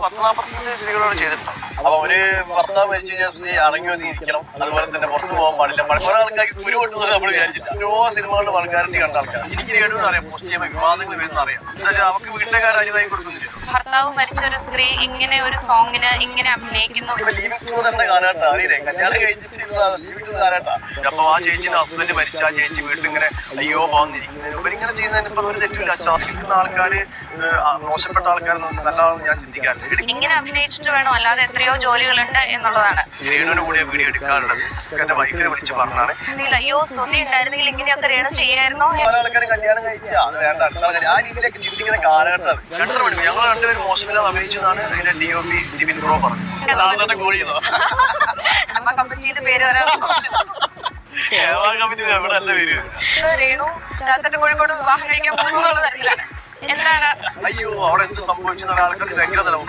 10-45 സ്ത്രീകളോട് ചെയ്തിട്ടുണ്ട്. അപ്പൊ ഒരു ഭർത്താവ് മരിച്ചു കഴിഞ്ഞാൽ സ്ത്രീ അടങ്ങി വന്നിരിക്കണം, അതുപോലെ തന്നെ പുറത്തു പോകാൻ പാടില്ല. കുറെ ആൾക്കാർക്ക് കുരു കൊണ്ടുവന്നത് നമ്മൾ വിചാരിച്ചില്ല. ഓരോ സിനിമകളുടെ വൾഗാരിറ്റി കണ്ട ആൾക്കാർ എനിക്ക് രേണുന്ന് അറിയാം, പോസ്റ്റ് ചെയ്യുമ്പോൾ വിവാദങ്ങൾ വരുന്ന അറിയാം. എന്താ അവർക്ക് വീട്ടുകാർ അനുവാദം കൊടുക്കുന്നില്ല. ഭർത്താവ് മരിച്ച ഒരു സ്ത്രീ ഇങ്ങനെ ഒരു സോങ്ങിന് ഇങ്ങനെ അഭിനയിക്കുന്നു. ലിവിംഗ് ടൂതറിന്റെ കാലഘട്ടം അറിയില്ലേ, കല്യാണം കഴിച്ചിട്ട് ലിവിംഗ് ടൂർ കാലഘട്ടം. അപ്പൊ ആ ചേച്ചിന്റെ ഹസ്ബൻഡ് മരിച്ച ആ ചേച്ചി വീട്ടിൽ ഇങ്ങനെ അയ്യോ പോകുന്നിരിക്കുന്നത്. ഇവരിങ്ങനെ ചെയ്യുന്നതിന് ഇപ്പൊ ഒരു തെറ്റില്ല. ശ്വാസിക്കുന്ന ആൾക്കാര് മോശപ്പെട്ട ആൾക്കാർ നല്ലതാണെന്ന് ഞാൻ ചിന്തിക്കാറില്ല. ഇങ്ങനെ അഭിനയിച്ചിട്ട് വേണോ, അല്ലാതെ എത്രയോ ജോലികളുണ്ട് എന്നുള്ളതാണ്. രേണുവിന് കൂടെ വീഡിയോ എടുക്കാറുള്ളത് എന്റെ വൈഫിനെ വിളിച്ച് പറഞ്ഞാണ്. അയ്യോ സുധി ഉണ്ടായിരുന്നെങ്കിൽ ഇങ്ങനെയൊക്കെ രേണു ചെയ്യായിരുന്നോ. പല ആൾക്കാരും കല്യാണം കഴിച്ചാൽ അത് വേണ്ട, ആ രീതിയിലേക്ക് ചിന്തിക്കുന്ന കാലഘട്ടം അത്. 2.5 മണിക്കൂർ ഞങ്ങൾ രണ്ടുപേരും മോശമില്ലാതെ അഭിനയിച്ചതാണ് അതിന്റെ DOP ഡിബിൻ ബ്രോ പറഞ്ഞു. രേണു ദാസന്റെ കോഴിക്കോട് വിവാഹം കഴിക്കാൻ പോകുന്നുള്ള തരത്തിലാണ്. എന്താണ് അയ്യോ അവിടെ എന്ത് സംഭവിച്ചു ആൾക്കാർക്ക് ഭയങ്കര തലവും.